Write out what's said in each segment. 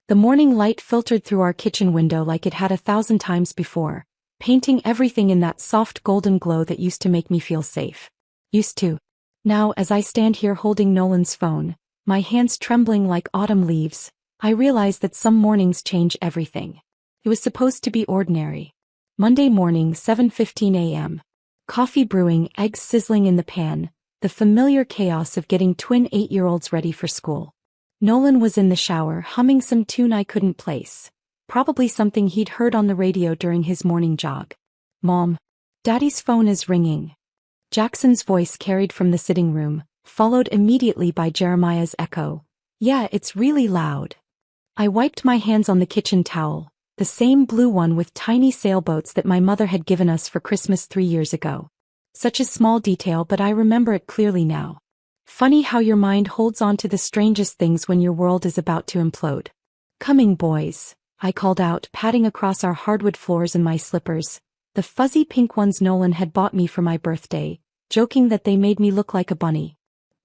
The morning light filtered through our kitchen window like it had 1,000 times before, painting everything in that soft golden glow that used to make me feel safe. Used to. Now, as I stand here holding Nolan's phone, my hands trembling like autumn leaves, I realize that some mornings change everything. It was supposed to be ordinary. Monday morning, 7:15 a.m. Coffee brewing, eggs sizzling in the pan, the familiar chaos of getting twin 8-year-olds ready for school. Nolan was in the shower humming some tune I couldn't place. Probably something he'd heard on the radio during his morning jog. "Mom. Daddy's phone is ringing." Jackson's voice carried from the sitting room, followed immediately by Jeremiah's echo. "Yeah, it's really loud." I wiped my hands on the kitchen towel, the same blue one with tiny sailboats that my mother had given us for Christmas 3 years ago. Such a small detail, but I remember it clearly now. Funny how your mind holds on to the strangest things when your world is about to implode. "Coming, boys," I called out, patting across our hardwood floors in my slippers, the fuzzy pink ones Nolan had bought me for my birthday, joking that they made me look like a bunny.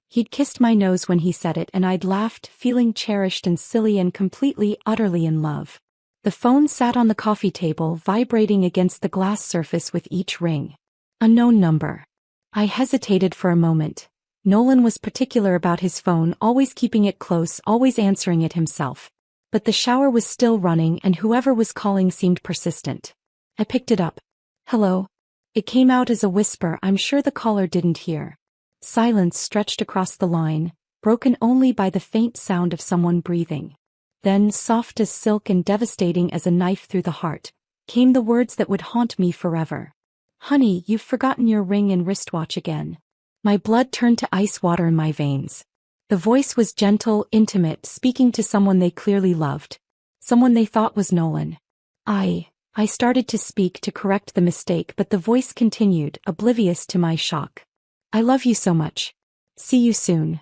He'd kissed my nose when he said it, and I'd laughed, feeling cherished and silly and completely, utterly in love. The phone sat on the coffee table, vibrating against the glass surface with each ring. Unknown number. I hesitated for a moment. Nolan was particular about his phone, always keeping it close, always answering it himself. But the shower was still running and whoever was calling seemed persistent. I picked it up. "Hello?" It came out as a whisper I'm sure the caller didn't hear. Silence stretched across the line, broken only by the faint sound of someone breathing. Then, soft as silk and devastating as a knife through the heart, came the words that would haunt me forever. "Honey, you've forgotten your ring and wristwatch again." My blood turned to ice water in my veins. The voice was gentle, intimate, speaking to someone they clearly loved. Someone they thought was Nolan. I started to speak to correct the mistake, but the voice continued, oblivious to my shock. "I love you so much. See you soon."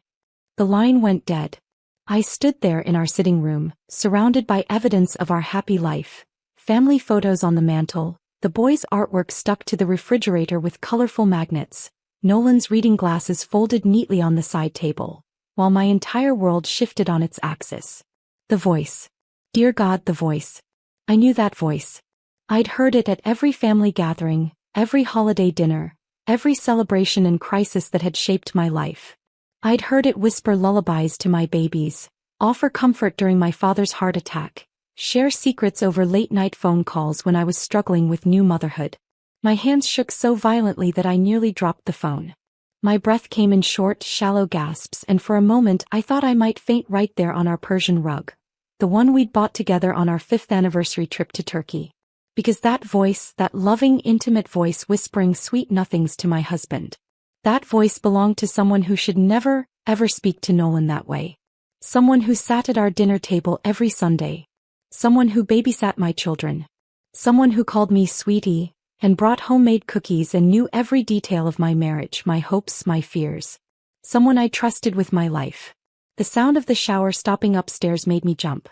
The line went dead. I stood there in our sitting room, surrounded by evidence of our happy life. Family photos on the mantel, the boys' artwork stuck to the refrigerator with colorful magnets, Nolan's reading glasses folded neatly on the side table, while my entire world shifted on its axis. The voice. Dear God, the voice. I knew that voice. I'd heard it at every family gathering, every holiday dinner, every celebration and crisis that had shaped my life. I'd heard it whisper lullabies to my babies, offer comfort during my father's heart attack, share secrets over late-night phone calls when I was struggling with new motherhood. My hands shook so violently that I nearly dropped the phone. My breath came in short, shallow gasps, and for a moment I thought I might faint right there on our Persian rug, the one we'd bought together on our 5th anniversary trip to Turkey. Because that voice, that loving, intimate voice whispering sweet nothings to my husband, that voice belonged to someone who should never, ever speak to Nolan that way. Someone who sat at our dinner table every Sunday. Someone who babysat my children. Someone who called me sweetie, and brought homemade cookies and knew every detail of my marriage, my hopes, my fears. Someone I trusted with my life. The sound of the shower stopping upstairs made me jump.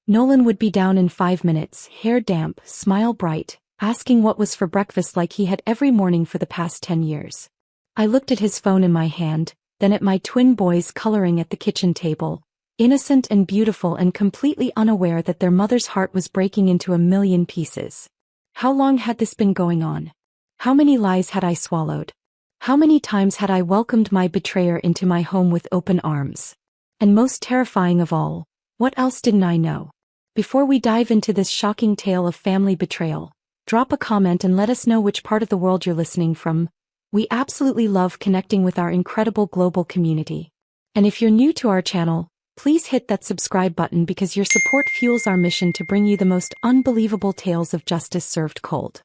Nolan would be down in 5 minutes, hair damp, smile bright, asking what was for breakfast like he had every morning for the past 10 years. I looked at his phone in my hand, then at my twin boys coloring at the kitchen table, innocent and beautiful and completely unaware that their mother's heart was breaking into a million pieces. How long had this been going on? How many lies had I swallowed? How many times had I welcomed my betrayer into my home with open arms? And most terrifying of all, what else didn't I know? Before we dive into this shocking tale of family betrayal, drop a comment and let us know which part of the world you're listening from. We absolutely love connecting with our incredible global community. And if you're new to our channel, please hit that subscribe button because your support fuels our mission to bring you the most unbelievable tales of justice served cold.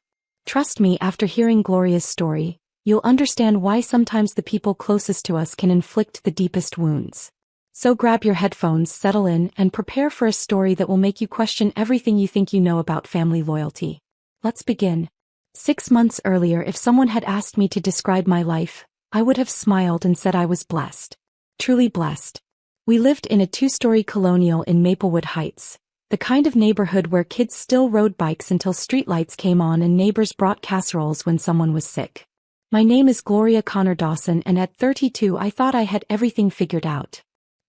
Trust me, after hearing Gloria's story, you'll understand why sometimes the people closest to us can inflict the deepest wounds. So grab your headphones, settle in, and prepare for a story that will make you question everything you think you know about family loyalty. Let's begin. 6 months earlier, if someone had asked me to describe my life, I would have smiled and said I was blessed. Truly blessed. We lived in a 2-story colonial in Maplewood Heights, the kind of neighborhood where kids still rode bikes until streetlights came on and neighbors brought casseroles when someone was sick. My name is Gloria Connor Dawson, and at 32 I thought I had everything figured out.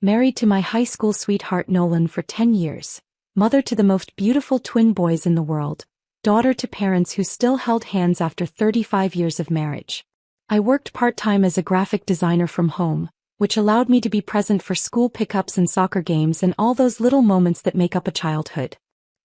Married to my high school sweetheart Nolan for 10 years. mother to the most beautiful twin boys in the world, daughter to parents who still held hands after 35 years of marriage. I worked part-time as a graphic designer from home, which allowed me to be present for school pickups and soccer games and all those little moments that make up a childhood.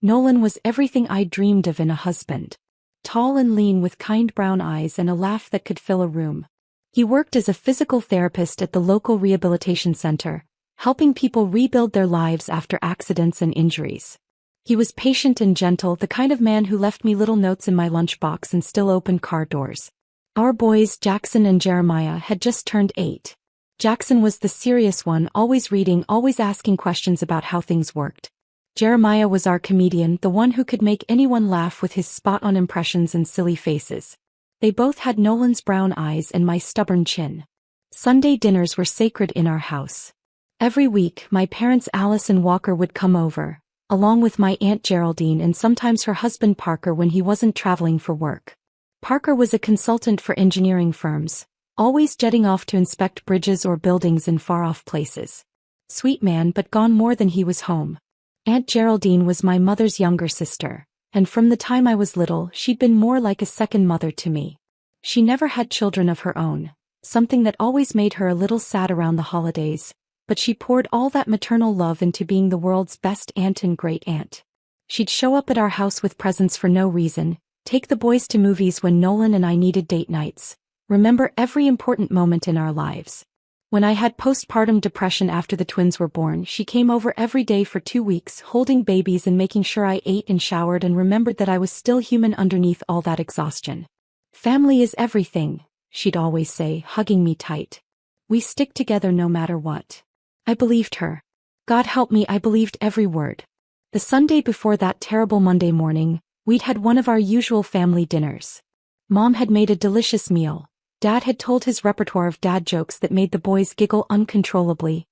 Nolan was everything I dreamed of in a husband. Tall and lean with kind brown eyes and a laugh that could fill a room. He worked as a physical therapist at the local rehabilitation center, helping people rebuild their lives after accidents and injuries. He was patient and gentle, the kind of man who left me little notes in my lunchbox and still opened car doors. Our boys, Jackson and Jeremiah, had just turned 8. Jackson was the serious one, always reading, always asking questions about how things worked. Jeremiah was our comedian, the one who could make anyone laugh with his spot-on impressions and silly faces. They both had Nolan's brown eyes and my stubborn chin. Sunday dinners were sacred in our house. Every week, my parents Alice and Walker would come over, along with my Aunt Geraldine and sometimes her husband Parker when he wasn't traveling for work. Parker was a consultant for engineering firms, always jetting off to inspect bridges or buildings in far-off places. Sweet man, but gone more than he was home. Aunt Geraldine was my mother's younger sister, and from the time I was little she'd been more like a second mother to me. She never had children of her own, something that always made her a little sad around the holidays, but she poured all that maternal love into being the world's best aunt and great-aunt. She'd show up at our house with presents for no reason, take the boys to movies when Nolan and I needed date nights, remember every important moment in our lives. When I had postpartum depression after the twins were born, she came over every day for 2 weeks, holding babies and making sure I ate and showered and remembered that I was still human underneath all that exhaustion. Family is everything, she'd always say, hugging me tight. We stick together no matter what. I believed her. God help me, I believed every word. The Sunday before that terrible Monday morning, we'd had one of our usual family dinners. Mom had made a delicious meal. Dad had told his repertoire of dad jokes that made the boys giggle uncontrollably.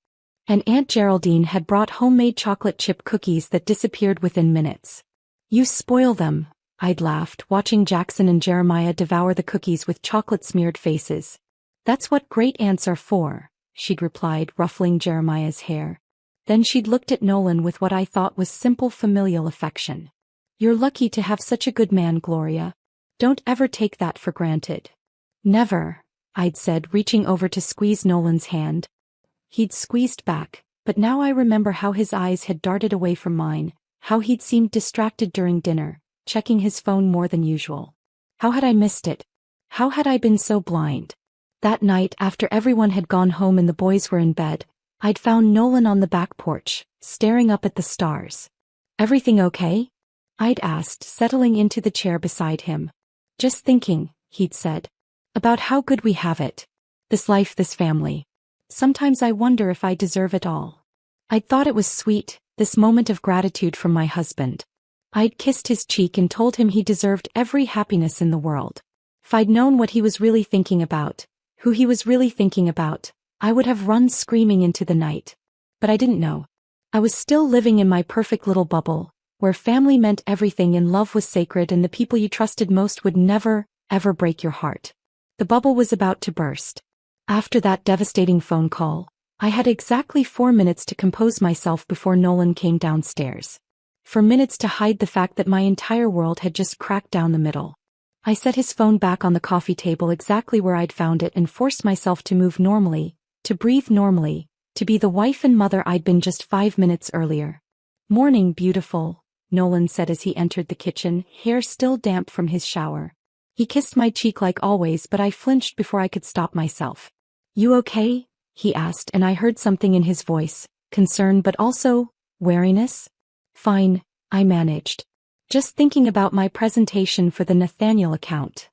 And Aunt Geraldine had brought homemade chocolate chip cookies that disappeared within minutes. You spoil them, I'd laughed, watching Jackson and Jeremiah devour the cookies with chocolate-smeared faces. That's what great aunts are for, she'd replied, ruffling Jeremiah's hair. Then she'd looked at Nolan with what I thought was simple familial affection. You're lucky to have such a good man, Gloria. Don't ever take that for granted. Never, I'd said, reaching over to squeeze Nolan's hand. He'd squeezed back, but now I remember how his eyes had darted away from mine, how he'd seemed distracted during dinner, checking his phone more than usual. How had I missed it? How had I been so blind? That night, after everyone had gone home and the boys were in bed, I'd found Nolan on the back porch, staring up at the stars. Everything okay? I'd asked, settling into the chair beside him. Just thinking, he'd said. About how good we have it. This life, this family. Sometimes I wonder if I deserve it all. I'd thought it was sweet, this moment of gratitude from my husband. I'd kissed his cheek and told him he deserved every happiness in the world. If I'd known what he was really thinking about, who he was really thinking about, I would have run screaming into the night. But I didn't know. I was still living in my perfect little bubble, where family meant everything and love was sacred and the people you trusted most would never, ever break your heart. The bubble was about to burst. After that devastating phone call, I had exactly 4 minutes to compose myself before Nolan came downstairs. 4 minutes to hide the fact that my entire world had just cracked down the middle. I set his phone back on the coffee table exactly where I'd found it and forced myself to move normally, to breathe normally, to be the wife and mother I'd been just 5 minutes earlier. Morning, beautiful, Nolan said as he entered the kitchen, hair still damp from his shower. He kissed my cheek like always, but I flinched before I could stop myself. You okay? He asked, and I heard something in his voice, concern but also wariness. Fine, I managed. Just thinking about my presentation for the Nathaniel account.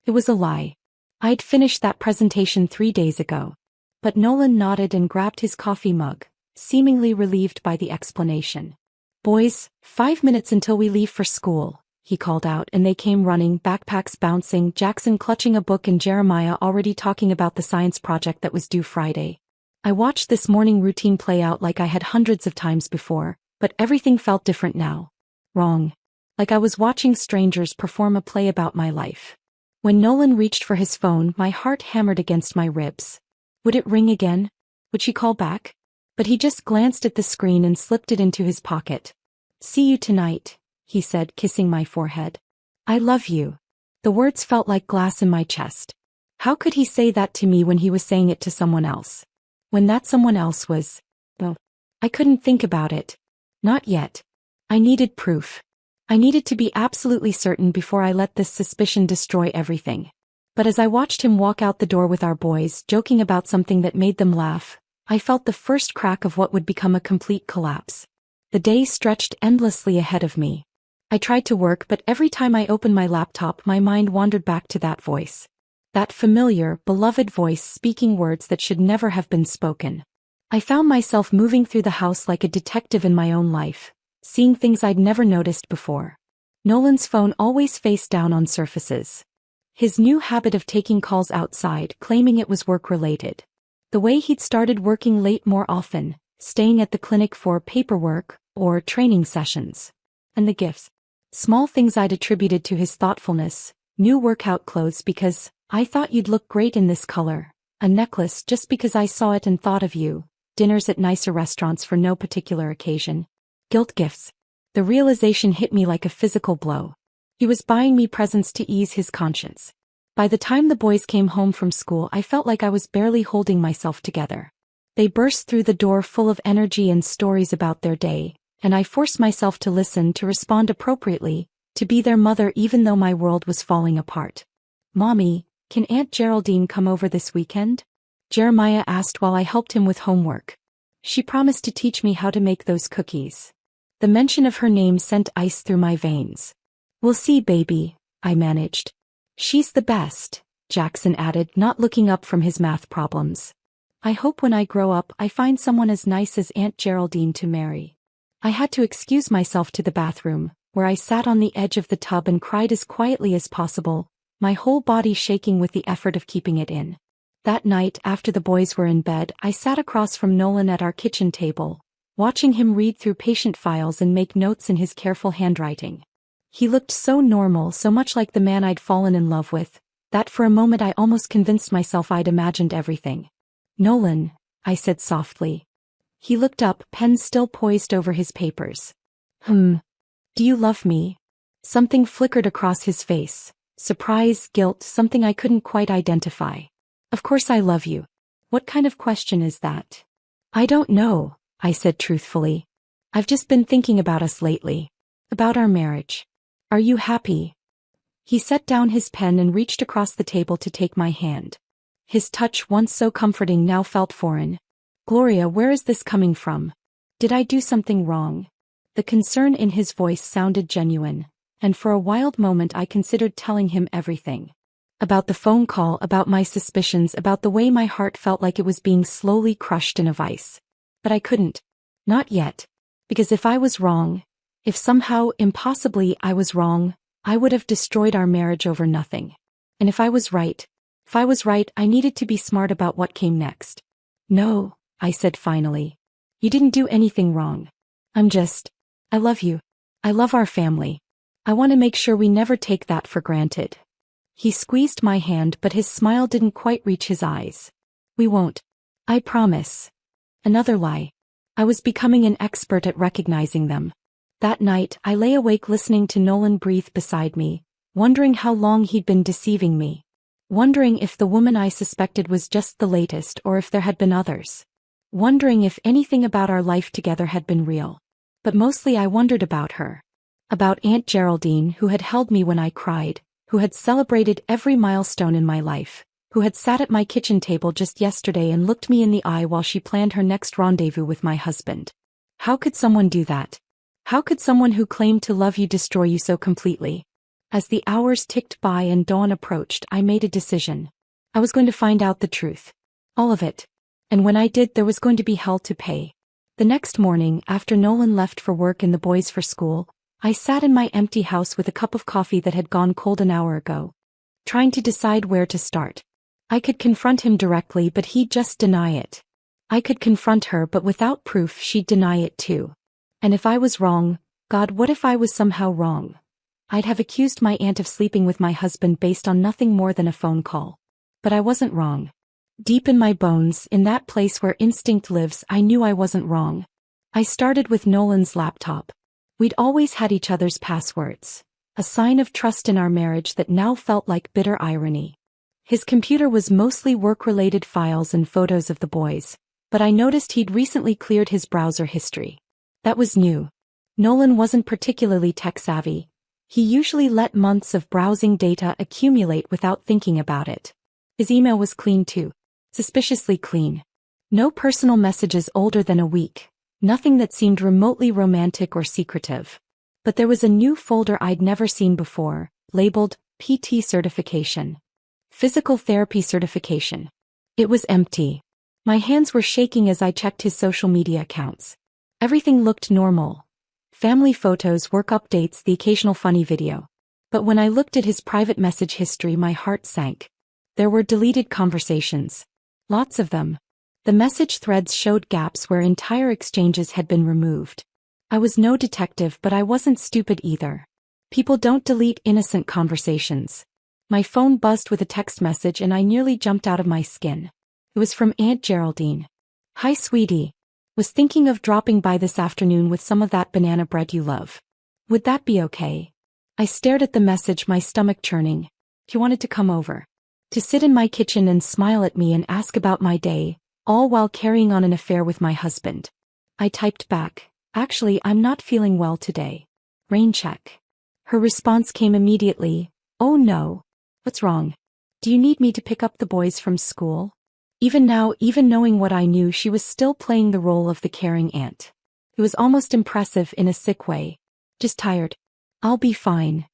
It was a lie. I'd finished that presentation 3 days ago. But Nolan nodded and grabbed his coffee mug, seemingly relieved by the explanation. Boys, 5 minutes until we leave for school, he called out, and they came running, backpacks bouncing, Jackson clutching a book and Jeremiah already talking about the science project that was due Friday. I watched this morning routine play out like I had hundreds of times before, but everything felt different now. Wrong. Like I was watching strangers perform a play about my life. When Nolan reached for his phone, my heart hammered against my ribs. Would it ring again? Would she call back? But he just glanced at the screen and slipped it into his pocket. See you tonight, he said, kissing my forehead. I love you. The words felt like glass in my chest. How could he say that to me when he was saying it to someone else? When that someone else was... Well, I couldn't think about it. Not yet. I needed proof. I needed to be absolutely certain before I let this suspicion destroy everything. But as I watched him walk out the door with our boys, joking about something that made them laugh, I felt the first crack of what would become a complete collapse. The day stretched endlessly ahead of me. I tried to work, but every time I opened my laptop, my mind wandered back to that voice. That familiar, beloved voice speaking words that should never have been spoken. I found myself moving through the house like a detective in my own life, seeing things I'd never noticed before. Nolan's phone always face down on surfaces. His new habit of taking calls outside, claiming it was work-related. The way he'd started working late more often, staying at the clinic for paperwork or training sessions. And the gifts. Small things I'd attributed to his thoughtfulness. New workout clothes because I thought you'd look great in this color. A necklace just because I saw it and thought of you. Dinners at nicer restaurants for no particular occasion. Guilt gifts. The realization hit me like a physical blow. He was buying me presents to ease his conscience. By the time the boys came home from school, I felt like I was barely holding myself together. They burst through the door full of energy and stories about their day, and I forced myself to listen, to respond appropriately, to be their mother even though my world was falling apart. Mommy, can Aunt Geraldine come over this weekend? Jeremiah asked while I helped him with homework. She promised to teach me how to make those cookies. The mention of her name sent ice through my veins. We'll see, baby, I managed. She's the best, Jackson added, not looking up from his math problems. I hope when I grow up I find someone as nice as Aunt Geraldine to marry. I had to excuse myself to the bathroom, where I sat on the edge of the tub and cried as quietly as possible, my whole body shaking with the effort of keeping it in. That night, after the boys were in bed, I sat across from Nolan at our kitchen table, watching him read through patient files and make notes in his careful handwriting. He looked so normal, so much like the man I'd fallen in love with, that for a moment I almost convinced myself I'd imagined everything. Nolan, I said softly. He looked up, pen still poised over his papers. Do you love me? Something flickered across his face. Surprise, guilt, something I couldn't quite identify. Of course I love you. What kind of question is that? I don't know, I said truthfully. I've just been thinking about us lately. About our marriage. Are you happy? He set down his pen and reached across the table to take my hand. His touch, once so comforting, now felt foreign. Gloria, where is this coming from? Did I do something wrong? The concern in his voice sounded genuine, and for a wild moment I considered telling him everything. About the phone call, about my suspicions, about the way my heart felt like it was being slowly crushed in a vice. But I couldn't. Not yet. Because if I was wrong, if somehow, impossibly, I was wrong, I would have destroyed our marriage over nothing. And if I was right, I needed to be smart about what came next. No, I said finally. You didn't do anything wrong. I love you. I love our family. I want to make sure we never take that for granted. He squeezed my hand, but his smile didn't quite reach his eyes. We won't. I promise. Another lie. I was becoming an expert at recognizing them. That night, I lay awake listening to Nolan breathe beside me, wondering how long he'd been deceiving me. Wondering if the woman I suspected was just the latest or if there had been others. Wondering if anything about our life together had been real. But mostly I wondered about her. About Aunt Geraldine, who had held me when I cried, who had celebrated every milestone in my life, who had sat at my kitchen table just yesterday and looked me in the eye while she planned her next rendezvous with my husband. How could someone do that? How could someone who claimed to love you destroy you so completely? As the hours ticked by and dawn approached, I made a decision. I was going to find out the truth. All of it. And when I did, there was going to be hell to pay. The next morning, after Nolan left for work and the boys for school, I sat in my empty house with a cup of coffee that had gone cold an hour ago, trying to decide where to start. I could confront him directly, but he'd just deny it. I could confront her, but without proof she'd deny it too. And if I was wrong, God, what if I was somehow wrong? I'd have accused my aunt of sleeping with my husband based on nothing more than a phone call. But I wasn't wrong. Deep in my bones, in that place where instinct lives, I knew I wasn't wrong. I started with Nolan's laptop. We'd always had each other's passwords, a sign of trust in our marriage that now felt like bitter irony. His computer was mostly work-related files and photos of the boys, but I noticed he'd recently cleared his browser history. That was new. Nolan wasn't particularly tech-savvy. He usually let months of browsing data accumulate without thinking about it. His email was clean too. Suspiciously clean. No personal messages older than a week. Nothing that seemed remotely romantic or secretive. But there was a new folder I'd never seen before, labeled PT Certification. Physical Therapy Certification. It was empty. My hands were shaking as I checked his social media accounts. Everything looked normal. Family photos, work updates, the occasional funny video. But when I looked at his private message history, my heart sank. There were deleted conversations. Lots of them. The message threads showed gaps where entire exchanges had been removed. I was no detective, but I wasn't stupid either. People don't delete innocent conversations. My phone buzzed with a text message and I nearly jumped out of my skin. It was from Aunt Geraldine. Hi sweetie. Was thinking of dropping by this afternoon with some of that banana bread you love. Would that be okay? I stared at the message, my stomach churning. He wanted to come over. To sit in my kitchen and smile at me and ask about my day, all while carrying on an affair with my husband. I typed back, actually I'm not feeling well today. Rain check. Her response came immediately, oh no. What's wrong? Do you need me to pick up the boys from school? Even now, even knowing what I knew, she was still playing the role of the caring aunt. It was almost impressive in a sick way. Just tired. I'll be fine.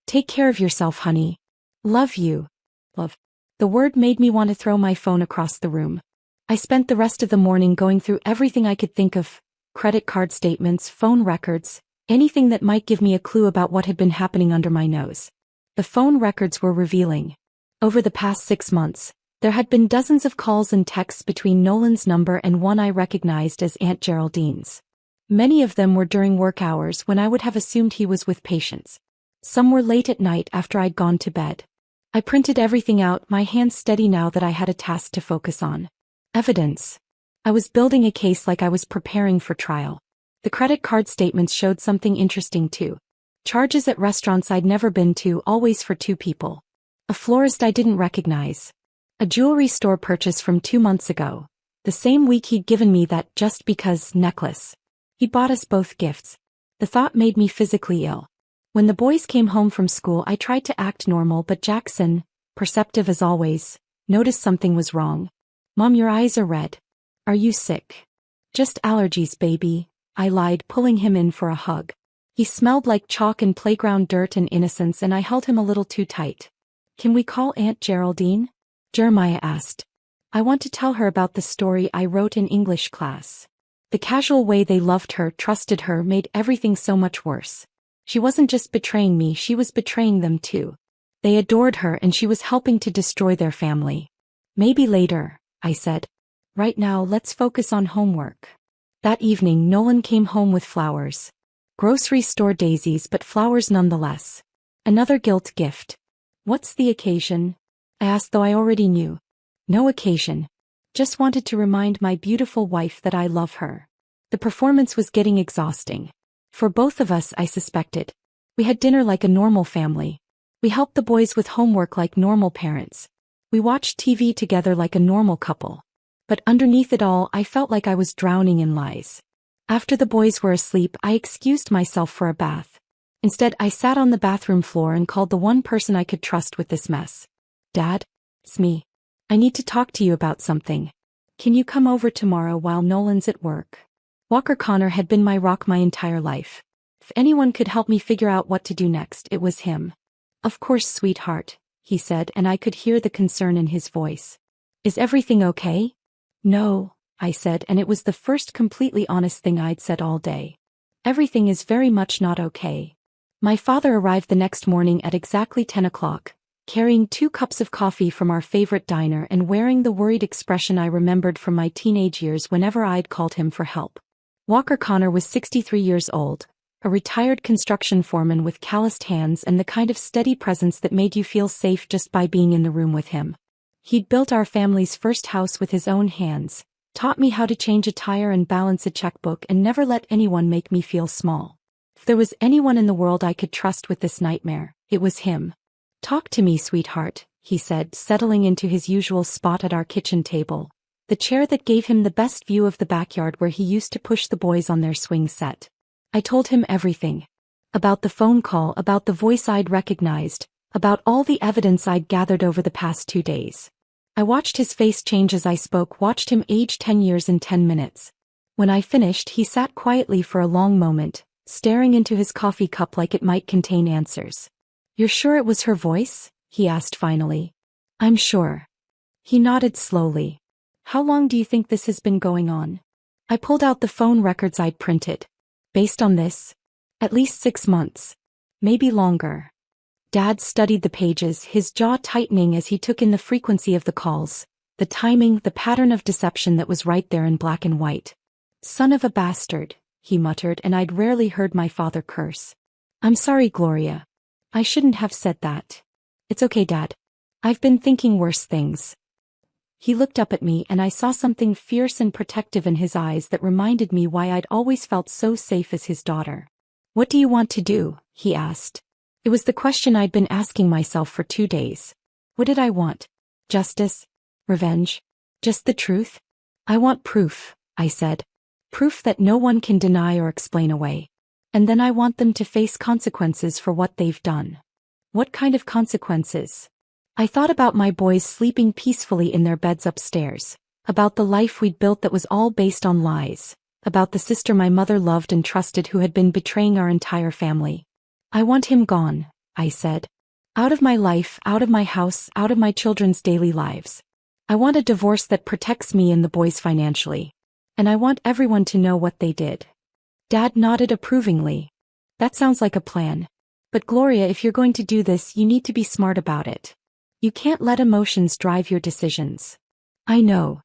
Take care of yourself, honey. Love you. Love. The word made me want to throw my phone across the room. I spent the rest of the morning going through everything I could think of, credit card statements, phone records, anything that might give me a clue about what had been happening under my nose. The phone records were revealing. Over the past 6 months, there had been dozens of calls and texts between Nolan's number and one I recognized as Aunt Geraldine's. Many of them were during work hours when I would have assumed he was with patients. Some were late at night after I'd gone to bed. I printed everything out, my hands steady now that I had a task to focus on. Evidence. I was building a case like I was preparing for trial. The credit card statements showed something interesting too. Charges at restaurants I'd never been to, always for 2 people. A florist I didn't recognize. A jewelry store purchase from 2 months ago. The same week he'd given me that just because necklace. He bought us both gifts. The thought made me physically ill. When the boys came home from school, I tried to act normal, but Jackson, perceptive as always, noticed something was wrong. Mom, your eyes are red. Are you sick? Just allergies, baby, I lied, pulling him in for a hug. He smelled like chalk and playground dirt and innocence, and I held him a little too tight. Can we call Aunt Geraldine? Jeremiah asked. I want to tell her about the story I wrote in English class. The casual way they loved her, trusted her, made everything so much worse. She wasn't just betraying me, she was betraying them too. They adored her and she was helping to destroy their family. Maybe later, I said. Right now, let's focus on homework. That evening, Nolan came home with flowers. Grocery store daisies, but flowers nonetheless. Another guilt gift. What's the occasion? I asked, though I already knew. No occasion. Just wanted to remind my beautiful wife that I love her. The performance was getting exhausting. For both of us, I suspected. We had dinner like a normal family. We helped the boys with homework like normal parents. We watched TV together like a normal couple. But underneath it all, I felt like I was drowning in lies. After the boys were asleep, I excused myself for a bath. Instead, I sat on the bathroom floor and called the one person I could trust with this mess. Dad? It's me. I need to talk to you about something. Can you come over tomorrow while Nolan's at work? Walker Connor had been my rock my entire life. If anyone could help me figure out what to do next, it was him. Of course, sweetheart, he said, and I could hear the concern in his voice. Is everything okay? No, I said, and it was the first completely honest thing I'd said all day. Everything is very much not okay. My father arrived the next morning at exactly 10 o'clock, carrying 2 cups of coffee from our favorite diner and wearing the worried expression I remembered from my teenage years whenever I'd called him for help. Walker Connor was 63 years old, a retired construction foreman with calloused hands and the kind of steady presence that made you feel safe just by being in the room with him. He'd built our family's first house with his own hands, taught me how to change a tire and balance a checkbook, and never let anyone make me feel small. If there was anyone in the world I could trust with this nightmare, it was him. "Talk to me, sweetheart," he said, settling into his usual spot at our kitchen table, the chair that gave him the best view of the backyard where he used to push the boys on their swing set. I told him everything. About the phone call, about the voice I'd recognized, about all the evidence I'd gathered over the past 2 days. I watched his face change as I spoke, watched him age 10 years in 10 minutes. When I finished, he sat quietly for a long moment, staring into his coffee cup like it might contain answers. "You're sure it was her voice?" he asked finally. "I'm sure." He nodded slowly. "How long do you think this has been going on?" I pulled out the phone records I'd printed. "Based on this, at least 6 months. Maybe longer." Dad studied the pages, his jaw tightening as he took in the frequency of the calls, the timing, the pattern of deception that was right there in black and white. "Son of a bastard," he muttered, and I'd rarely heard my father curse. "I'm sorry, Gloria. I shouldn't have said that." "It's okay, Dad. I've been thinking worse things." He looked up at me and I saw something fierce and protective in his eyes that reminded me why I'd always felt so safe as his daughter. "What do you want to do?" he asked. It was the question I'd been asking myself for 2 days. What did I want? Justice? Revenge? Just the truth? "I want proof," I said. "Proof that no one can deny or explain away. And then I want them to face consequences for what they've done." "What kind of consequences?" I thought about my boys sleeping peacefully in their beds upstairs, about the life we'd built that was all based on lies, about the sister my mother loved and trusted who had been betraying our entire family. "I want him gone," I said. "Out of my life, out of my house, out of my children's daily lives. I want a divorce that protects me and the boys financially. And I want everyone to know what they did." Dad nodded approvingly. "That sounds like a plan. But Gloria, if you're going to do this, you need to be smart about it. You can't let emotions drive your decisions." "I know."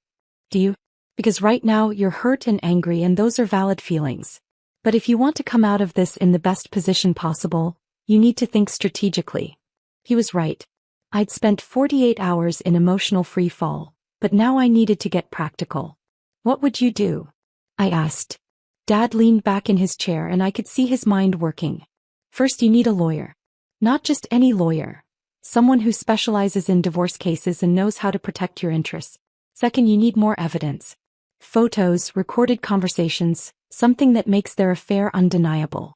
"Do you? Because right now you're hurt and angry and those are valid feelings. But if you want to come out of this in the best position possible, you need to think strategically." He was right. I'd spent 48 hours in emotional free fall, but now I needed to get practical. "What would you do?" I asked. Dad leaned back in his chair and I could see his mind working. "First, you need a lawyer. Not just any lawyer. Someone who specializes in divorce cases and knows how to protect your interests. Second, you need more evidence. Photos, recorded conversations, something that makes their affair undeniable.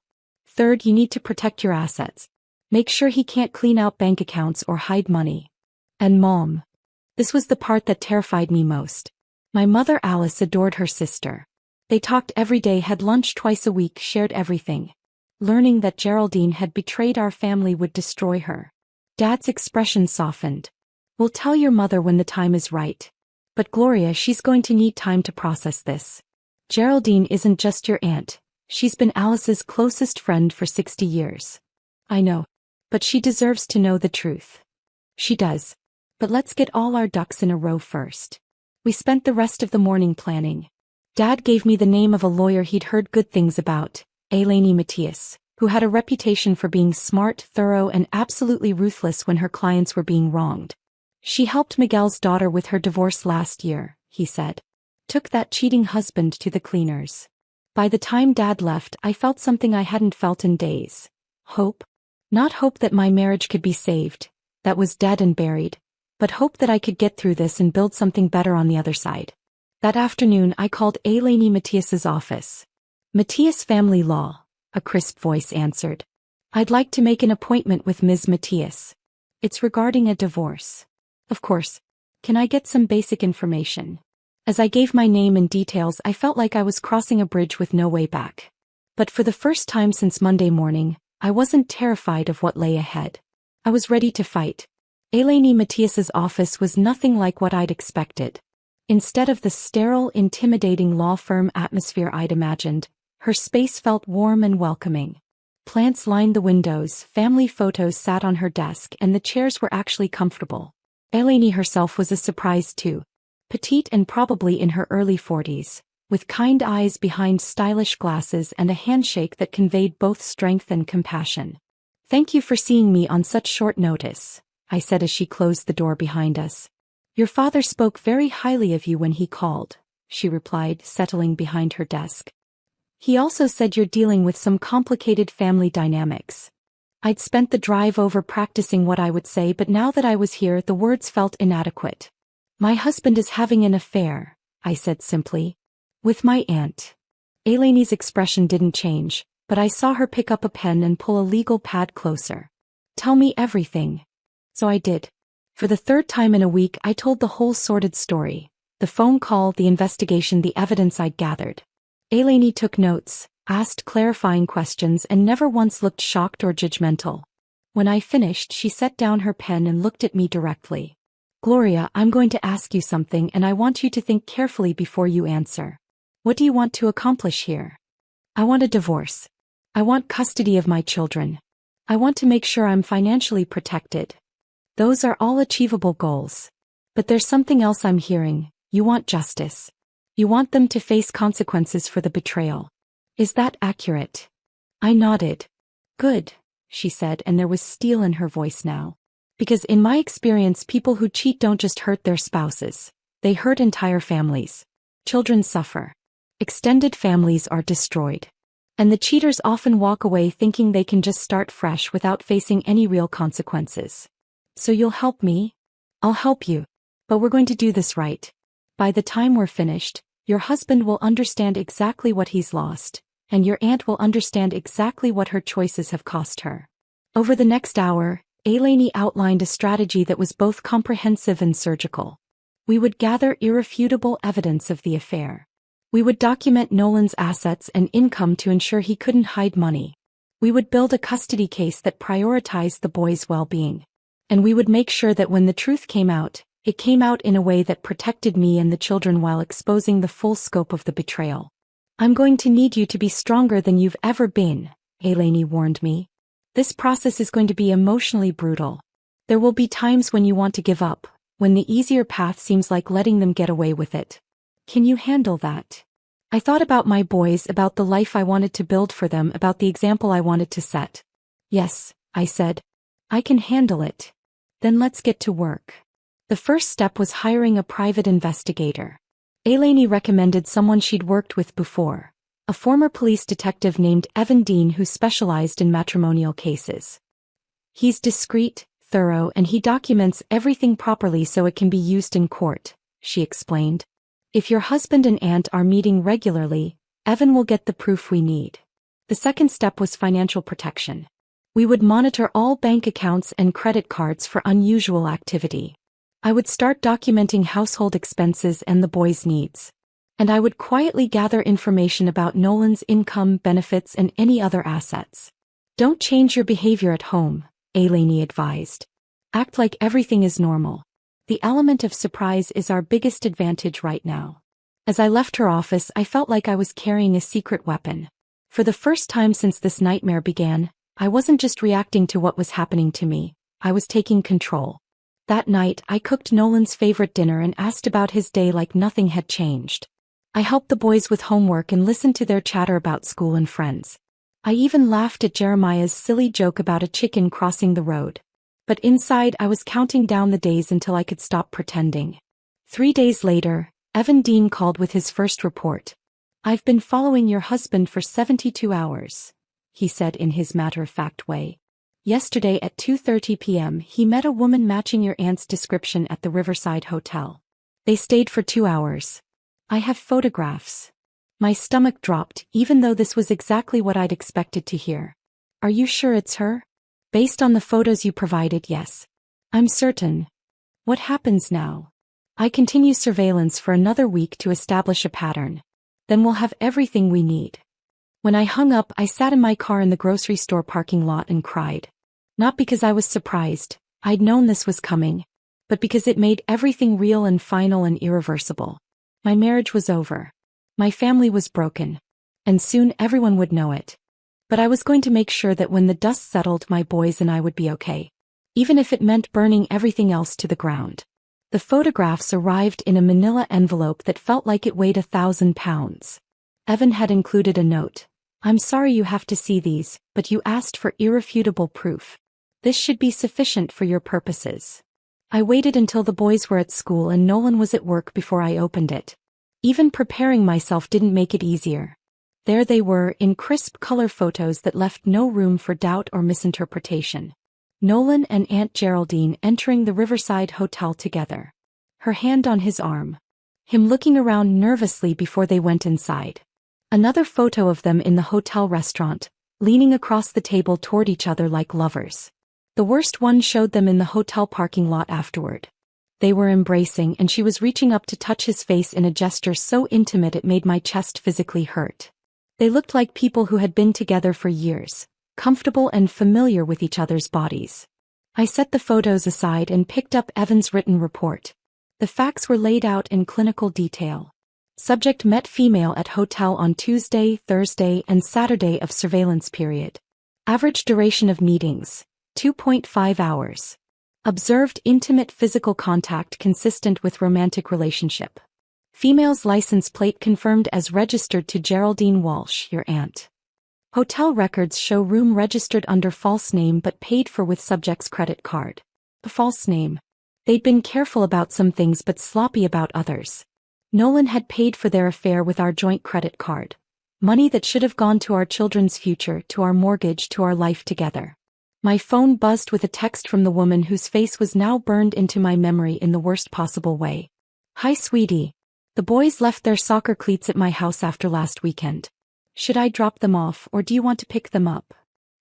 Third, you need to protect your assets. Make sure he can't clean out bank accounts or hide money. And Mom. This was the part that terrified me most. My mother Alice adored her sister. They talked every day, had lunch twice a week, shared everything. Learning that Geraldine had betrayed our family would destroy her. Dad's expression softened. "We'll tell your mother when the time is right. But Gloria, she's going to need time to process this. Geraldine isn't just your aunt. She's been Alice's closest friend for 60 years. "I know. But she deserves to know the truth." "She does. But let's get all our ducks in a row first." We spent the rest of the morning planning. Dad gave me the name of a lawyer he'd heard good things about, Eleni Matthias, who had a reputation for being smart, thorough, and absolutely ruthless when her clients were being wronged. "She helped Miguel's daughter with her divorce last year," he said. "Took that cheating husband to the cleaners." By the time Dad left, I felt something I hadn't felt in days. Hope. Not hope that my marriage could be saved, that was dead and buried, but hope that I could get through this and build something better on the other side. That afternoon I called Eleni Matthias's office. "Matthias Family Law," a crisp voice answered. "I'd like to make an appointment with Ms. Matthias. It's regarding a divorce." "Of course. Can I get some basic information?" As I gave my name and details, I felt like I was crossing a bridge with no way back. But for the first time since Monday morning, I wasn't terrified of what lay ahead. I was ready to fight. Eleni Matthias's office was nothing like what I'd expected. Instead of the sterile, intimidating law firm atmosphere I'd imagined, her space felt warm and welcoming. Plants lined the windows, family photos sat on her desk, and the chairs were actually comfortable. Eleni herself was a surprise too. Petite and probably in her early 40s, with kind eyes behind stylish glasses and a handshake that conveyed both strength and compassion. "Thank you for seeing me on such short notice," I said as she closed the door behind us. "Your father spoke very highly of you when he called," she replied, settling behind her desk. He also said you're dealing with some complicated family dynamics. I'd spent the drive over practicing what I would say, but now that I was here, the words felt inadequate. My husband is having an affair, I said simply. With my aunt. Elaine's expression didn't change, but I saw her pick up a pen and pull a legal pad closer. Tell me everything. So I did. For the third time in a week, I told the whole sordid story. The phone call, the investigation, the evidence I'd gathered. Elaine took notes, asked clarifying questions, and never once looked shocked or judgmental. When I finished, she set down her pen and looked at me directly. Gloria, I'm going to ask you something, and I want you to think carefully before you answer. What do you want to accomplish here? I want a divorce. I want custody of my children. I want to make sure I'm financially protected. Those are all achievable goals. But there's something else I'm hearing. You want justice. You want them to face consequences for the betrayal. Is that accurate? I nodded. Good, she said, and there was steel in her voice now. Because in my experience, people who cheat don't just hurt their spouses. They hurt entire families. Children suffer. Extended families are destroyed. And the cheaters often walk away thinking they can just start fresh without facing any real consequences. So you'll help me? I'll help you. But we're going to do this right. By the time we're finished, your husband will understand exactly what he's lost, and your aunt will understand exactly what her choices have cost her. Over the next hour, Elaine outlined a strategy that was both comprehensive and surgical. We would gather irrefutable evidence of the affair. We would document Nolan's assets and income to ensure he couldn't hide money. We would build a custody case that prioritized the boy's well-being. And we would make sure that when the truth came out, it came out in a way that protected me and the children while exposing the full scope of the betrayal. I'm going to need you to be stronger than you've ever been, Elaine warned me. This process is going to be emotionally brutal. There will be times when you want to give up, when the easier path seems like letting them get away with it. Can you handle that? I thought about my boys, about the life I wanted to build for them, about the example I wanted to set. Yes, I said. I can handle it. Then let's get to work. The first step was hiring a private investigator. Elaine recommended someone she'd worked with before, a former police detective named Evan Dean who specialized in matrimonial cases. He's discreet, thorough, and he documents everything properly so it can be used in court, she explained. If your husband and aunt are meeting regularly, Evan will get the proof we need. The second step was financial protection. We would monitor all bank accounts and credit cards for unusual activity. I would start documenting household expenses and the boys' needs. And I would quietly gather information about Nolan's income, benefits, and any other assets. Don't change your behavior at home, Elaine advised. Act like everything is normal. The element of surprise is our biggest advantage right now. As I left her office, I felt like I was carrying a secret weapon. For the first time since this nightmare began, I wasn't just reacting to what was happening to me, I was taking control. That night, I cooked Nolan's favorite dinner and asked about his day like nothing had changed. I helped the boys with homework and listened to their chatter about school and friends. I even laughed at Jeremiah's silly joke about a chicken crossing the road. But inside, I was counting down the days until I could stop pretending. 3 days later, Evan Dean called with his first report. I've been following your husband for 72 hours, he said in his matter-of-fact way. Yesterday at 2:30 p.m. he met a woman matching your aunt's description at the Riverside Hotel. They stayed for 2 hours. I have photographs. My stomach dropped, even though this was exactly what I'd expected to hear. Are you sure it's her? Based on the photos you provided, yes. I'm certain. What happens now? I continue surveillance for another week to establish a pattern. Then we'll have everything we need. When I hung up, I sat in my car in the grocery store parking lot and cried. Not because I was surprised, I'd known this was coming, but because it made everything real and final and irreversible. My marriage was over. My family was broken. And soon everyone would know it. But I was going to make sure that when the dust settled, my boys and I would be okay. Even if it meant burning everything else to the ground. The photographs arrived in a manila envelope that felt like it weighed 1,000 pounds. Evan had included a note. I'm sorry you have to see these, but you asked for irrefutable proof. This should be sufficient for your purposes. I waited until the boys were at school and Nolan was at work before I opened it. Even preparing myself didn't make it easier. There they were, in crisp color photos that left no room for doubt or misinterpretation. Nolan and Aunt Geraldine entering the Riverside Hotel together. Her hand on his arm. Him looking around nervously before they went inside. Another photo of them in the hotel restaurant, leaning across the table toward each other like lovers. The worst one showed them in the hotel parking lot afterward. They were embracing and she was reaching up to touch his face in a gesture so intimate it made my chest physically hurt. They looked like people who had been together for years, comfortable and familiar with each other's bodies. I set the photos aside and picked up Evan's written report. The facts were laid out in clinical detail. Subject met female at hotel on Tuesday, Thursday, and Saturday of surveillance period. Average duration of meetings, 2.5 hours. Observed intimate physical contact consistent with romantic relationship. Female's license plate confirmed as registered to Geraldine Walsh, your aunt. Hotel records show room registered under false name but paid for with subject's credit card. A false name. They'd been careful about some things but sloppy about others. Nolan had paid for their affair with our joint credit card. Money that should have gone to our children's future, to our mortgage, to our life together. My phone buzzed with a text from the woman whose face was now burned into my memory in the worst possible way. Hi sweetie. The boys left their soccer cleats at my house after last weekend. Should I drop them off or do you want to pick them up?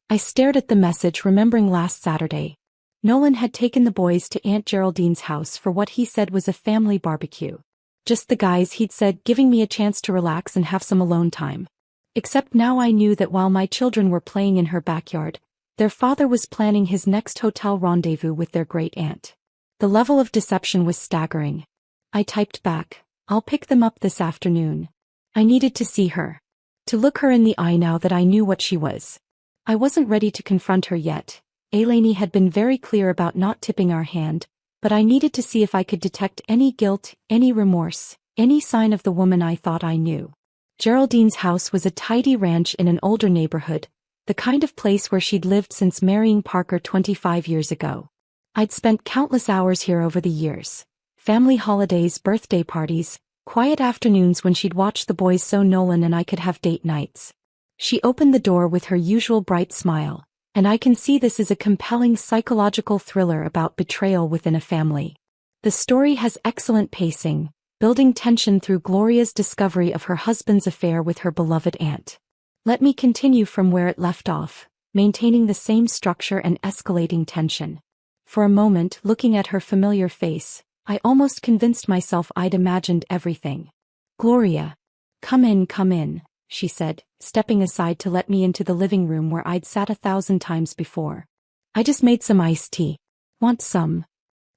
I stared at the message, remembering last Saturday. Nolan had taken the boys to Aunt Geraldine's house for what he said was a family barbecue. Just the guys, he'd said, giving me a chance to relax and have some alone time. Except now I knew that while my children were playing in her backyard, their father was planning his next hotel rendezvous with their great-aunt. The level of deception was staggering. I typed back, I'll pick them up this afternoon. I needed to see her. To look her in the eye now that I knew what she was. I wasn't ready to confront her yet. Eleni had been very clear about not tipping our hand, but I needed to see if I could detect any guilt, any remorse, any sign of the woman I thought I knew. Geraldine's house was a tidy ranch in an older neighborhood, the kind of place where she'd lived since marrying Parker 25 years ago. I'd spent countless hours here over the years. Family holidays, birthday parties, quiet afternoons when she'd watch the boys so Nolan and I could have date nights. She opened the door with her usual bright smile, and I can see this is a compelling psychological thriller about betrayal within a family. The story has excellent pacing, building tension through Gloria's discovery of her husband's affair with her beloved aunt. Let me continue from where it left off, maintaining the same structure and escalating tension. For a moment, looking at her familiar face, I almost convinced myself I'd imagined everything. Gloria. Come in, she said, stepping aside to let me into the living room where I'd sat 1,000 times before. I just made some iced tea. Want some?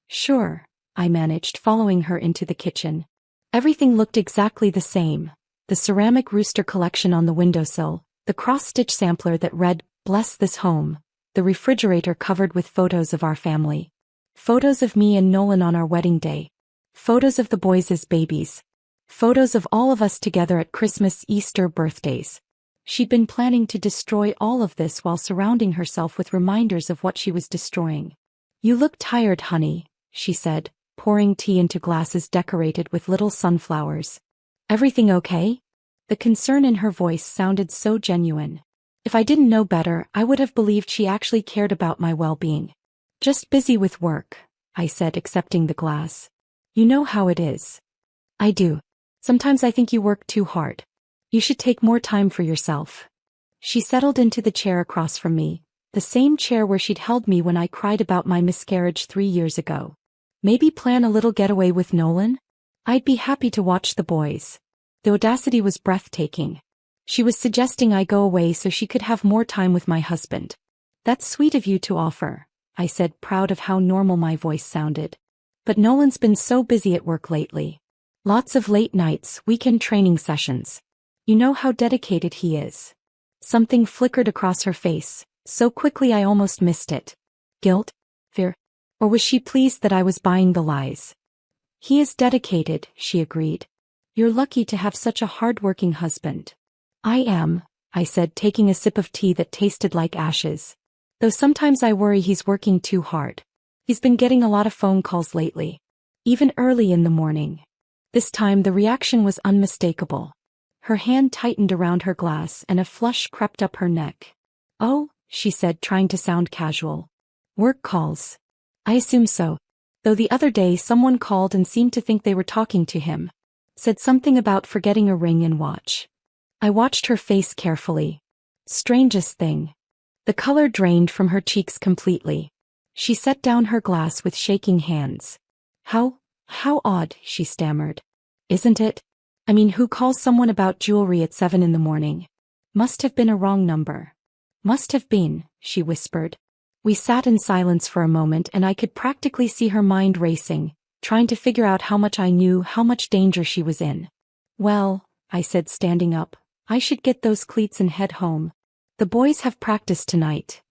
Sure, I managed, following her into the kitchen. Everything looked exactly the same. The ceramic rooster collection on the windowsill, the cross-stitch sampler that read, "Bless this home," the refrigerator covered with photos of our family. Photos of me and Nolan on our wedding day. Photos of the boys as babies. Photos of all of us together at Christmas, Easter, birthdays. She'd been planning to destroy all of this while surrounding herself with reminders of what she was destroying. You look tired, honey, she said, pouring tea into glasses decorated with little sunflowers. Everything okay? The concern in her voice sounded so genuine. If I didn't know better, I would have believed she actually cared about my well-being. Just busy with work, I said, accepting the glass. You know how it is. I do. Sometimes I think you work too hard. You should take more time for yourself. She settled into the chair across from me, the same chair where she'd held me when I cried about my miscarriage 3 years ago. Maybe plan a little getaway with Nolan? I'd be happy to watch the boys. The audacity was breathtaking. She was suggesting I go away so she could have more time with my husband. That's sweet of you to offer, I said, proud of how normal my voice sounded. But Nolan's been so busy at work lately. Lots of late nights, weekend training sessions. You know how dedicated he is. Something flickered across her face, so quickly I almost missed it. Guilt? Fear? Or was she pleased that I was buying the lies? He is dedicated, she agreed. You're lucky to have such a hard-working husband. I am, I said, taking a sip of tea that tasted like ashes. Though sometimes I worry he's working too hard. He's been getting a lot of phone calls lately. Even early in the morning. This time the reaction was unmistakable. Her hand tightened around her glass and a flush crept up her neck. "Oh," she said, trying to sound casual. "Work calls." "I assume so. Though the other day someone called and seemed to think they were talking to him. Said something about forgetting a ring and watch." I watched her face carefully. Strangest thing. The color drained from her cheeks completely. She set down her glass with shaking hands. How odd," she stammered. "Isn't it? I mean, who calls someone about jewelry at 7 in the morning? Must have been a wrong number." "Must have been," she whispered. We sat in silence for a moment and I could practically see her mind racing, trying to figure out how much I knew, how much danger she was in. "Well," I said, standing up, "I should get those cleats and head home. The boys have practice tonight."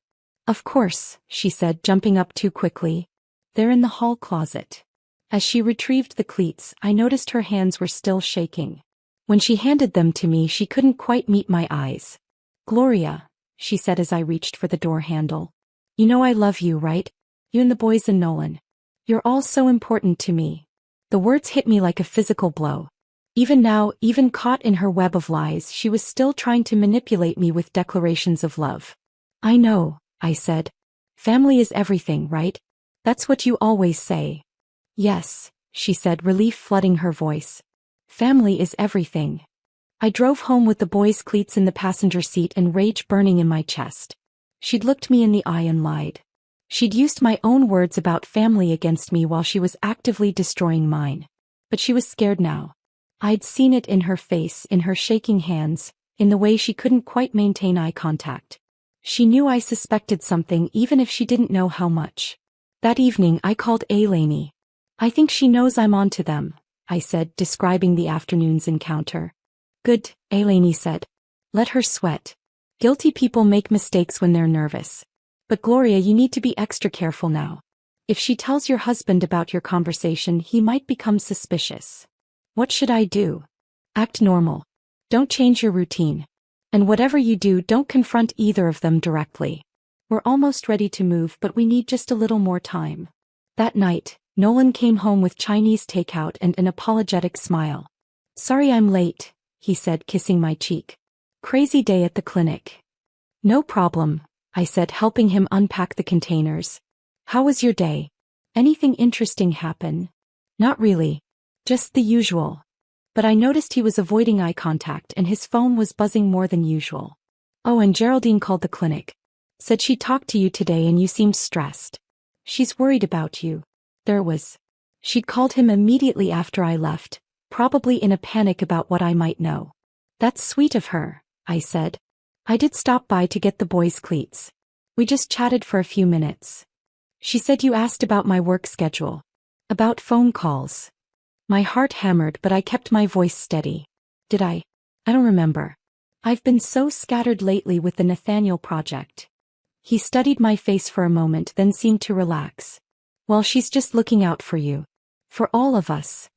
"Of course," she said, jumping up too quickly. "They're in the hall closet." As she retrieved the cleats, I noticed her hands were still shaking. When she handed them to me, she couldn't quite meet my eyes. "Gloria," she said as I reached for the door handle. "You know I love you, right? You and the boys and Nolan. You're all so important to me." The words hit me like a physical blow. Even now, even caught in her web of lies, she was still trying to manipulate me with declarations of love. "I know," I said. "Family is everything, right? That's what you always say." "Yes," she said, relief flooding her voice. "Family is everything." I drove home with the boys' cleats in the passenger seat and rage burning in my chest. She'd looked me in the eye and lied. She'd used my own words about family against me while she was actively destroying mine. But she was scared now. I'd seen it in her face, in her shaking hands, in the way she couldn't quite maintain eye contact. She knew I suspected something even if she didn't know how much. That evening I called Elaine. "I think she knows I'm on to them," I said, describing the afternoon's encounter. "Good," Elaine said. "Let her sweat. Guilty people make mistakes when they're nervous. But Gloria, you need to be extra careful now. If she tells your husband about your conversation, he might become suspicious." "What should I do?" "Act normal. Don't change your routine. And whatever you do, don't confront either of them directly. We're almost ready to move, but we need just a little more time." That night, Nolan came home with Chinese takeout and an apologetic smile. "Sorry I'm late," he said, kissing my cheek. "Crazy day at the clinic." "No problem," I said, helping him unpack the containers. "How was your day? Anything interesting happen?" "Not really. Just the usual." But I noticed he was avoiding eye contact and his phone was buzzing more than usual. "Oh, and Geraldine called the clinic. Said she talked to you today and you seemed stressed. She's worried about you." She'd called him immediately after I left, probably in a panic about what I might know. "That's sweet of her," I said. "I did stop by to get the boys' cleats. We just chatted for a few minutes." "She said you asked about my work schedule. About phone calls." My heart hammered, but I kept my voice steady. "Did I? I don't remember. I've been so scattered lately with the Nathaniel project." He studied my face for a moment, then seemed to relax. "Well, she's just looking out for you. For all of us."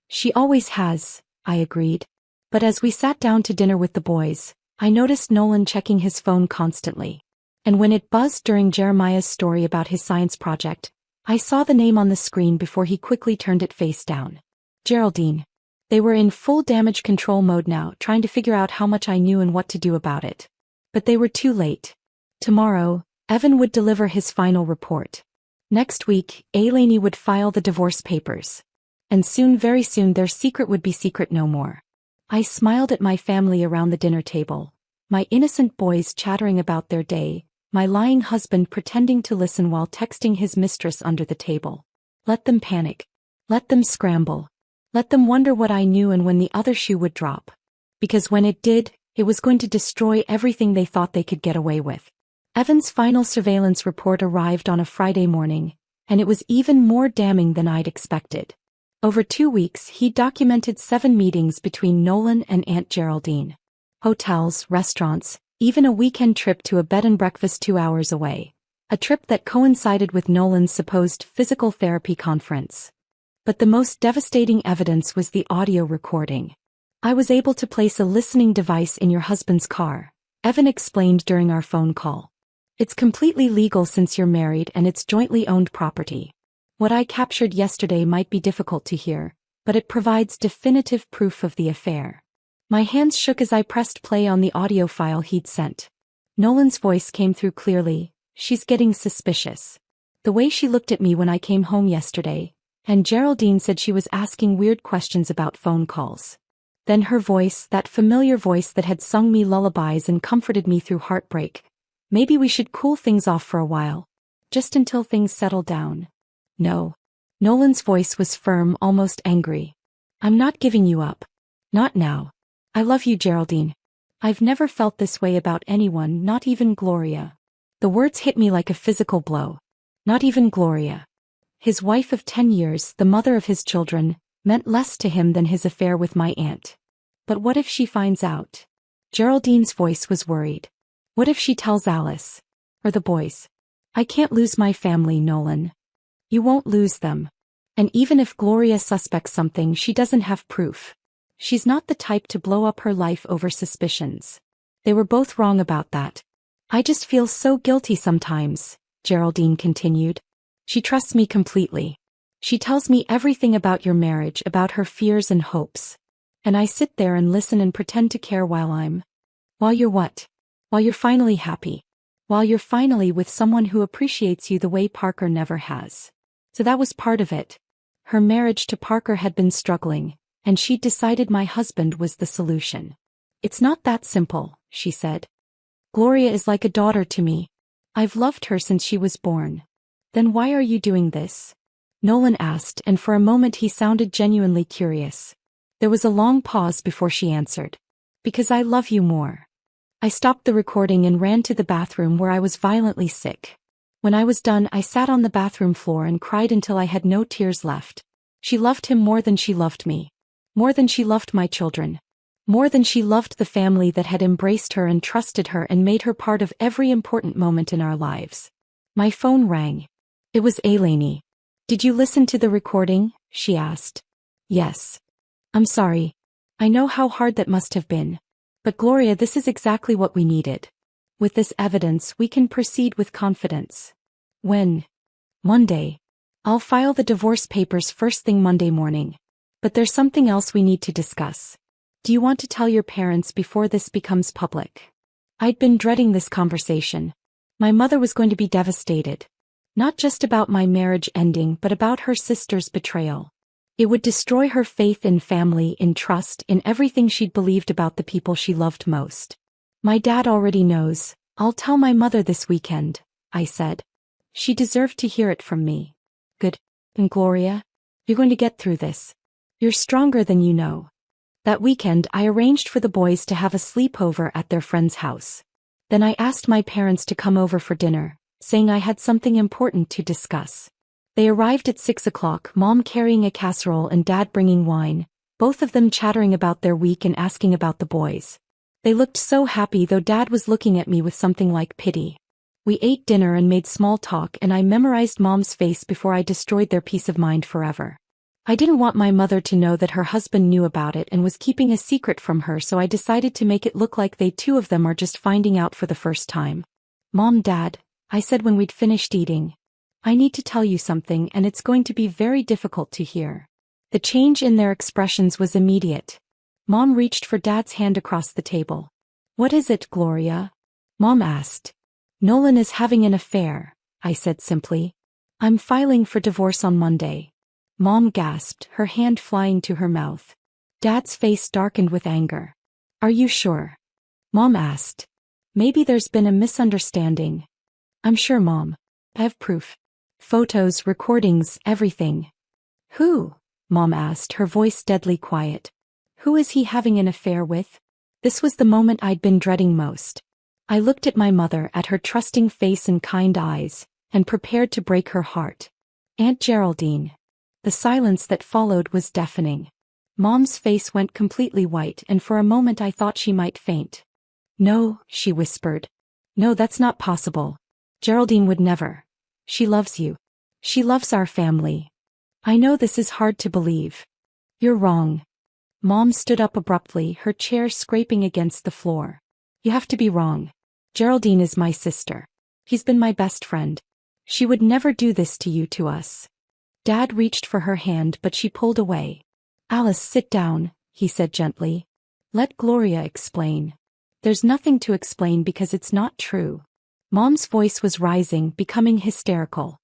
"She always has," I agreed. But as we sat down to dinner with the boys, I noticed Nolan checking his phone constantly. And when it buzzed during Jeremiah's story about his science project, I saw the name on the screen before he quickly turned it face down. Geraldine. They were in full damage control mode now, trying to figure out how much I knew and what to do about it. But they were too late. Tomorrow, Evan would deliver his final report. Next week, Elaine would file the divorce papers. And soon, very soon, their secret would be secret no more. I smiled at my family around the dinner table. My innocent boys chattering about their day, my lying husband pretending to listen while texting his mistress under the table. Let them panic. Let them scramble. Let them wonder what I knew and when the other shoe would drop. Because when it did, it was going to destroy everything they thought they could get away with. Evan's final surveillance report arrived on a Friday morning, and it was even more damning than I'd expected. Over 2 weeks, he documented 7 meetings between Nolan and Aunt Geraldine. Hotels, restaurants, even a weekend trip to a bed and breakfast 2 hours away. A trip that coincided with Nolan's supposed physical therapy conference. But the most devastating evidence was the audio recording. "I was able to place a listening device in your husband's car," Evan explained during our phone call. "It's completely legal since you're married and it's jointly owned property. What I captured yesterday might be difficult to hear, but it provides definitive proof of the affair. My hands shook as I pressed play on the audio file he'd sent. Nolan's voice came through clearly. She's getting suspicious. The way she looked at me when I came home yesterday, and Geraldine said she was asking weird questions about phone calls. Then her voice, that familiar voice that had sung me lullabies and comforted me through heartbreak. Maybe we should cool things off for a while. Just until things settle down. No. Nolan's voice was firm, almost angry. I'm not giving you up. Not now. I love you, Geraldine. I've never felt this way about anyone, not even Gloria. The words hit me like a physical blow. Not even Gloria. His wife of 10 years, the mother of his children, meant less to him than his affair with my aunt. But what if she finds out? Geraldine's voice was worried. What if she tells Alice? Or the boys? I can't lose my family, Nolan. You won't lose them. And even if Gloria suspects something, she doesn't have proof. She's not the type to blow up her life over suspicions. They were both wrong about that. I just feel so guilty sometimes, Geraldine continued. She trusts me completely. She tells me everything about your marriage, about her fears and hopes. And I sit there and listen and pretend to care while you're what? While you're finally happy. While you're finally with someone who appreciates you the way Parker never has. So that was part of it. Her marriage to Parker had been struggling, and she'd decided my husband was the solution. It's not that simple, she said. Gloria is like a daughter to me. I've loved her since she was born. Then why are you doing this? Nolan asked, and for a moment he sounded genuinely curious. There was a long pause before she answered. Because I love you more. I stopped the recording and ran to the bathroom where I was violently sick. When I was done, I sat on the bathroom floor and cried until I had no tears left. She loved him more than she loved me. More than she loved my children. More than she loved the family that had embraced her and trusted her and made her part of every important moment in our lives. My phone rang. It was Eleni. Did you listen to the recording? She asked. Yes. I'm sorry. I know how hard that must have been. But Gloria, this is exactly what we needed. With this evidence, we can proceed with confidence. When? Monday. I'll file the divorce papers first thing Monday morning. But there's something else we need to discuss. Do you want to tell your parents before this becomes public? I'd been dreading this conversation. My mother was going to be devastated. Not just about my marriage ending, but about her sister's betrayal. It would destroy her faith in family, in trust, in everything she'd believed about the people she loved most. My dad already knows. I'll tell my mother this weekend, I said. She deserved to hear it from me. Good. And Gloria? You're going to get through this. You're stronger than you know. That weekend, I arranged for the boys to have a sleepover at their friend's house. Then I asked my parents to come over for dinner, saying I had something important to discuss. They arrived at 6 o'clock, Mom carrying a casserole and Dad bringing wine, both of them chattering about their week and asking about the boys. They looked so happy, though Dad was looking at me with something like pity. We ate dinner and made small talk, and I memorized Mom's face before I destroyed their peace of mind forever. I didn't want my mother to know that her husband knew about it and was keeping a secret from her, so I decided to make it look like they two of them are just finding out for the first time. Mom, Dad, I said when we'd finished eating. I need to tell you something, and it's going to be very difficult to hear. The change in their expressions was immediate. Mom reached for Dad's hand across the table. What is it, Gloria? Mom asked. Nolan is having an affair, I said simply. I'm filing for divorce on Monday. Mom gasped, her hand flying to her mouth. Dad's face darkened with anger. Are you sure? Mom asked. Maybe there's been a misunderstanding. I'm sure, Mom. I have proof. Photos, recordings, everything. Who? Mom asked, her voice deadly quiet. Who is he having an affair with? This was the moment I'd been dreading most. I looked at my mother, at her trusting face and kind eyes, and prepared to break her heart. Aunt Geraldine. The silence that followed was deafening. Mom's face went completely white, and for a moment I thought she might faint. No, she whispered. No, that's not possible. Geraldine would never. She loves you. She loves our family. I know this is hard to believe. You're wrong. Mom stood up abruptly, her chair scraping against the floor. You have to be wrong. Geraldine is my sister. He's been my best friend. She would never do this to you, to us. Dad reached for her hand, but she pulled away. Alice, sit down, he said gently. Let Gloria explain. There's nothing to explain because it's not true. Mom's voice was rising, becoming hysterical.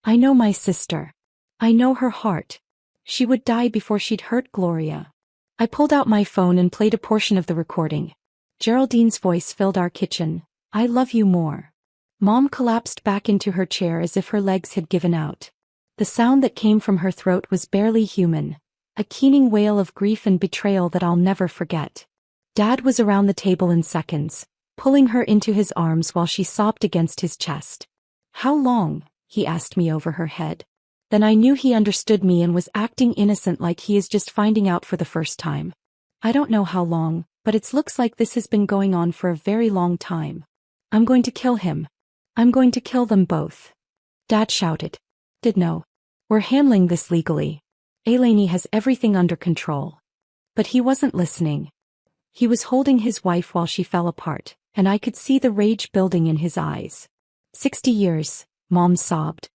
I know my sister. I know her heart. She would die before she'd hurt Gloria. I pulled out my phone and played a portion of the recording. Geraldine's voice filled our kitchen. I love you more. Mom collapsed back into her chair as if her legs had given out. The sound that came from her throat was barely human, a keening wail of grief and betrayal that I'll never forget. Dad was around the table in seconds, pulling her into his arms while she sobbed against his chest. How long? He asked me over her head. Then I knew he understood me and was acting innocent like he is just finding out for the first time. I don't know how long, but it looks like this has been going on for a very long time. I'm going to kill him. I'm going to kill them both. Dad shouted. No. We're handling this legally. Eleni has everything under control. But he wasn't listening. He was holding his wife while she fell apart, and I could see the rage building in his eyes. 60 years, Mom sobbed.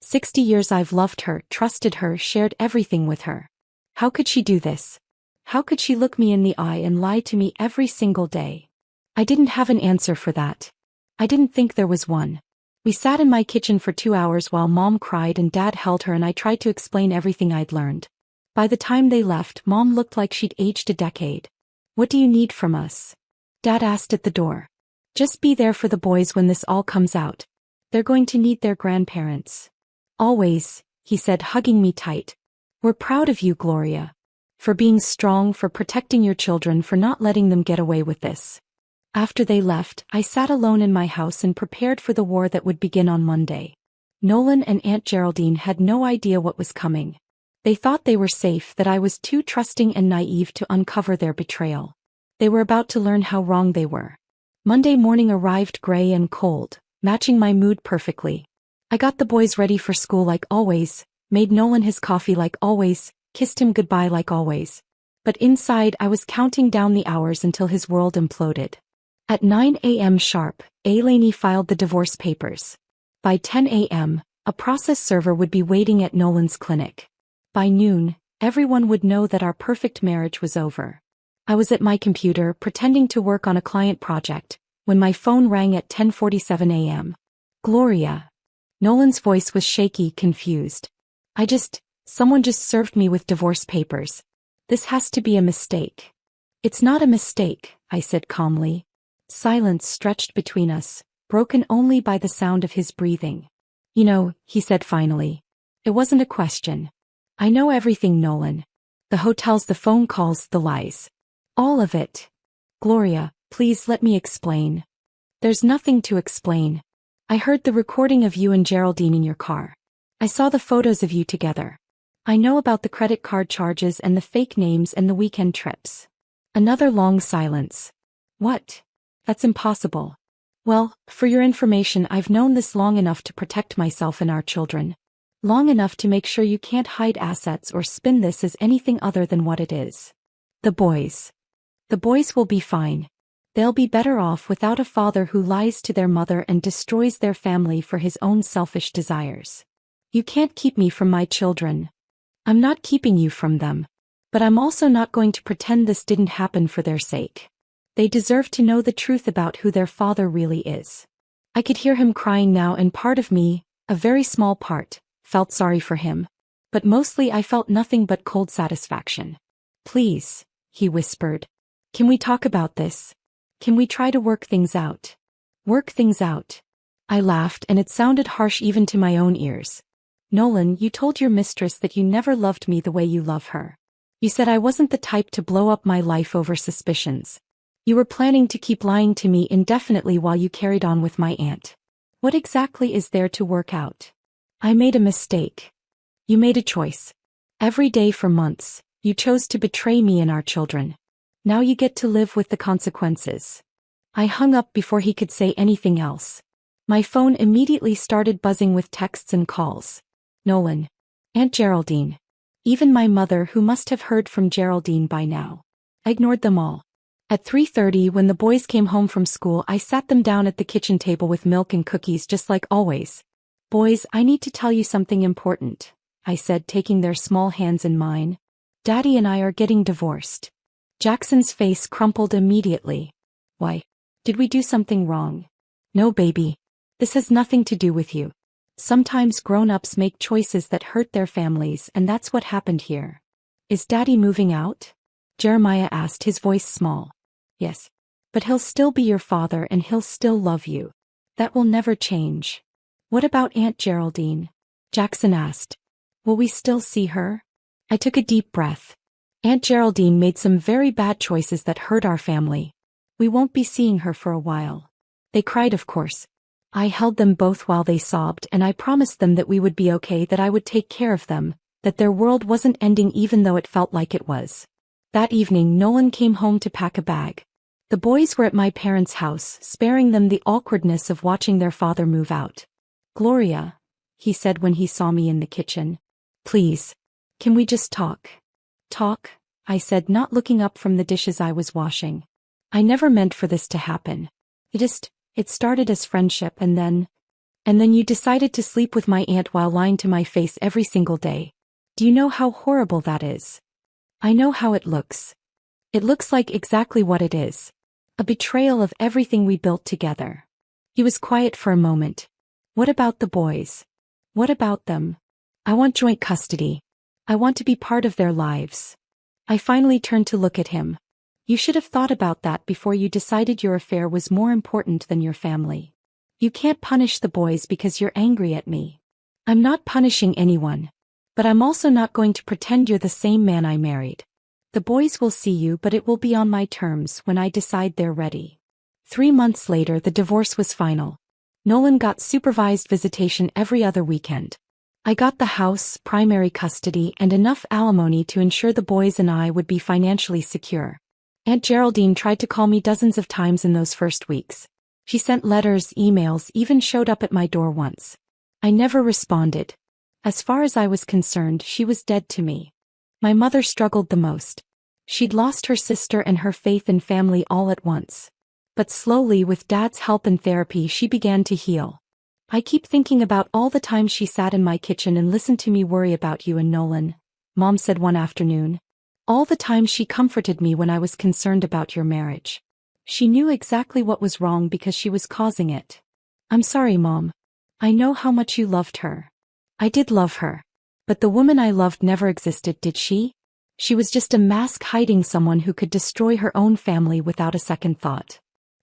60 years I've loved her, trusted her, shared everything with her. How could she do this? How could she look me in the eye and lie to me every single day? I didn't have an answer for that. I didn't think there was one. We sat in my kitchen for 2 hours while Mom cried and Dad held her and I tried to explain everything I'd learned. By the time they left, Mom looked like she'd aged a decade. What do you need from us? Dad asked at the door. Just be there for the boys when this all comes out. They're going to need their grandparents. Always, he said, hugging me tight. We're proud of you, Gloria. For being strong, for protecting your children, for not letting them get away with this. After they left, I sat alone in my house and prepared for the war that would begin on Monday. Nolan and Aunt Geraldine had no idea what was coming. They thought they were safe, that I was too trusting and naive to uncover their betrayal. They were about to learn how wrong they were. Monday morning arrived gray and cold, matching my mood perfectly. I got the boys ready for school like always, made Nolan his coffee like always, kissed him goodbye like always. But inside I was counting down the hours until his world imploded. At 9 a.m. sharp, Eleni filed the divorce papers. By 10 a.m., a process server would be waiting at Nolan's clinic. By noon, everyone would know that our perfect marriage was over. I was at my computer pretending to work on a client project, when my phone rang at 10:47 a.m. Gloria. Nolan's voice was shaky, confused. Someone just served me with divorce papers. This has to be a mistake. It's not a mistake, I said calmly. Silence stretched between us, broken only by the sound of his breathing. You know, he said finally. It wasn't a question. I know everything, Nolan. The hotels, the phone calls, the lies. All of it. Gloria, please let me explain. There's nothing to explain. I heard the recording of you and Geraldine in your car. I saw the photos of you together. I know about the credit card charges and the fake names and the weekend trips. Another long silence. What? That's impossible. Well, for your information, I've known this long enough to protect myself and our children. Long enough to make sure you can't hide assets or spin this as anything other than what it is. The boys. The boys will be fine. They'll be better off without a father who lies to their mother and destroys their family for his own selfish desires. You can't keep me from my children. I'm not keeping you from them. But I'm also not going to pretend this didn't happen for their sake. They deserve to know the truth about who their father really is. I could hear him crying now, and part of me, a very small part, felt sorry for him. But mostly I felt nothing but cold satisfaction. Please, he whispered. Can we talk about this? Can we try to work things out? Work things out. I laughed, and it sounded harsh even to my own ears. Nolan, you told your mistress that you never loved me the way you love her. You said I wasn't the type to blow up my life over suspicions. You were planning to keep lying to me indefinitely while you carried on with my aunt. What exactly is there to work out? I made a mistake. You made a choice. Every day for months, you chose to betray me and our children. Now you get to live with the consequences. I hung up before he could say anything else. My phone immediately started buzzing with texts and calls. Nolan. Aunt Geraldine. Even my mother, who must have heard from Geraldine by now. I ignored them all. At 3:30, when the boys came home from school, I sat them down at the kitchen table with milk and cookies just like always. Boys, I need to tell you something important, I said, taking their small hands in mine. Daddy and I are getting divorced. Jackson's face crumpled immediately. Why? Did we do something wrong? No, baby. This has nothing to do with you. Sometimes grown-ups make choices that hurt their families, and that's what happened here. Is Daddy moving out? Jeremiah asked, his voice small. Yes. But he'll still be your father and he'll still love you. That will never change. What about Aunt Geraldine? Jackson asked. Will we still see her? I took a deep breath. Aunt Geraldine made some very bad choices that hurt our family. We won't be seeing her for a while. They cried, of course. I held them both while they sobbed, and I promised them that we would be okay, that I would take care of them, that their world wasn't ending even though it felt like it was. That evening Nolan came home to pack a bag. The boys were at my parents' house, sparing them the awkwardness of watching their father move out. Gloria, he said when he saw me in the kitchen. Please. Can we just talk? Talk? I said, not looking up from the dishes I was washing. I never meant for this to happen. It started as friendship and then you decided to sleep with my aunt while lying to my face every single day. Do you know how horrible that is? I know how it looks. It looks like exactly what it is. A betrayal of everything we built together. He was quiet for a moment. What about the boys? What about them? I want joint custody. I want to be part of their lives. I finally turned to look at him. You should have thought about that before you decided your affair was more important than your family. You can't punish the boys because you're angry at me. I'm not punishing anyone. But I'm also not going to pretend you're the same man I married. The boys will see you, but it will be on my terms when I decide they're ready. 3 months later, the divorce was final. Nolan got supervised visitation every other weekend. I got the house, primary custody, and enough alimony to ensure the boys and I would be financially secure. Aunt Geraldine tried to call me dozens of times in those first weeks. She sent letters, emails, even showed up at my door once. I never responded. As far as I was concerned, she was dead to me. My mother struggled the most. She'd lost her sister and her faith in family all at once. But slowly, with Dad's help and therapy, she began to heal. I keep thinking about all the times she sat in my kitchen and listened to me worry about you and Nolan, Mom said one afternoon. All the times she comforted me when I was concerned about your marriage. She knew exactly what was wrong because she was causing it. I'm sorry, Mom. I know how much you loved her. I did love her. But the woman I loved never existed, did she? She was just a mask hiding someone who could destroy her own family without a second thought.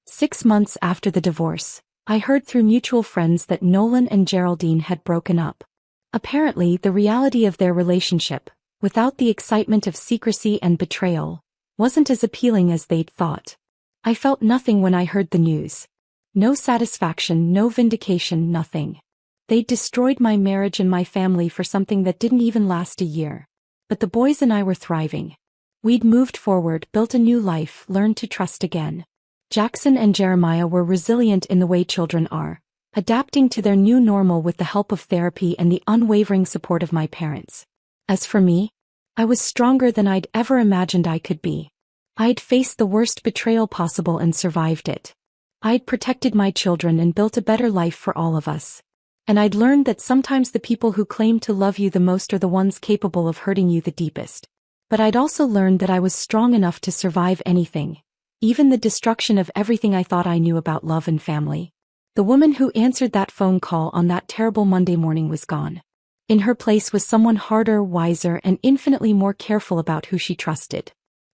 6 months after the divorce, I heard through mutual friends that Nolan and Geraldine had broken up. Apparently, the reality of their relationship, without the excitement of secrecy and betrayal, wasn't as appealing as they'd thought. I felt nothing when I heard the news. No satisfaction, no vindication, nothing. They'd destroyed my marriage and my family for something that didn't even last a year. But the boys and I were thriving. We'd moved forward, built a new life, learned to trust again. Jackson and Jeremiah were resilient in the way children are, adapting to their new normal with the help of therapy and the unwavering support of my parents. As for me, I was stronger than I'd ever imagined I could be. I'd faced the worst betrayal possible and survived it. I'd protected my children and built a better life for all of us. And I'd learned that sometimes the people who claim to love you the most are the ones capable of hurting you the deepest. But I'd also learned that I was strong enough to survive anything, even the destruction of everything I thought I knew about love and family. The woman who answered that phone call on that terrible Monday morning was gone. In her place was someone harder, wiser, and infinitely more careful about who she trusted.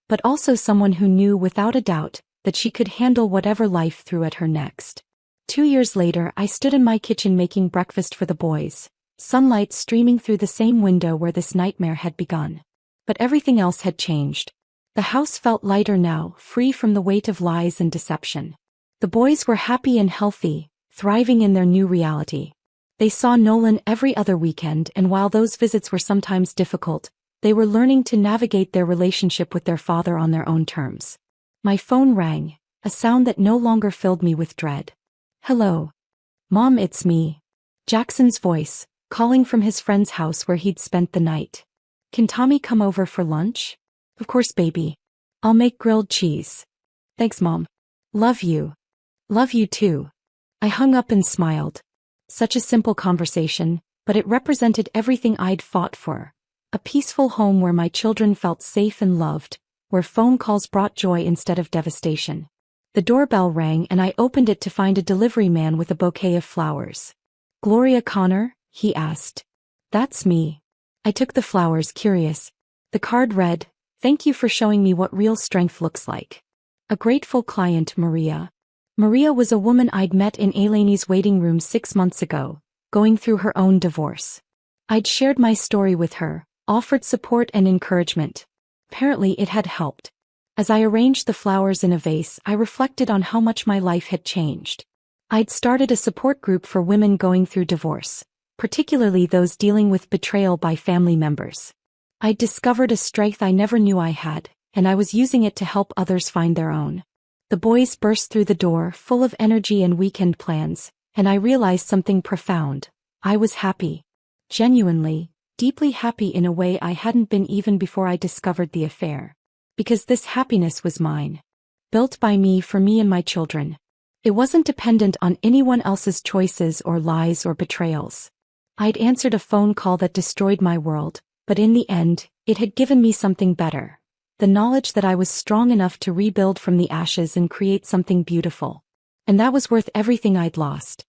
But also someone who knew without a doubt that she could handle whatever life threw at her next. 2 years later, I stood in my kitchen making breakfast for the boys, sunlight streaming through the same window where this nightmare had begun. But everything else had changed. The house felt lighter now, free from the weight of lies and deception. The boys were happy and healthy, thriving in their new reality. They saw Nolan every other weekend, and while those visits were sometimes difficult, they were learning to navigate their relationship with their father on their own terms. My phone rang, a sound that no longer filled me with dread. Hello. Mom, it's me. Jackson's voice, calling from his friend's house where he'd spent the night. Can Tommy come over for lunch? Of course, baby. I'll make grilled cheese. Thanks, Mom. Love you. Love you too. I hung up and smiled. Such a simple conversation, but it represented everything I'd fought for. A peaceful home where my children felt safe and loved, where phone calls brought joy instead of devastation. The doorbell rang and I opened it to find a delivery man with a bouquet of flowers. "Gloria Connor?" he asked. "That's me." I took the flowers, curious. The card read, "Thank you for showing me what real strength looks like. A grateful client, Maria." Maria was a woman I'd met in Eleni's waiting room 6 months ago, going through her own divorce. I'd shared my story with her, offered support and encouragement. Apparently it had helped. As I arranged the flowers in a vase, I reflected on how much my life had changed. I'd started a support group for women going through divorce, particularly those dealing with betrayal by family members. I'd discovered a strength I never knew I had, and I was using it to help others find their own. The boys burst through the door, full of energy and weekend plans, and I realized something profound. I was happy. Genuinely, deeply happy in a way I hadn't been even before I discovered the affair. Because this happiness was mine. Built by me for me and my children. It wasn't dependent on anyone else's choices or lies or betrayals. I'd answered a phone call that destroyed my world, but in the end, it had given me something better. The knowledge that I was strong enough to rebuild from the ashes and create something beautiful. And that was worth everything I'd lost.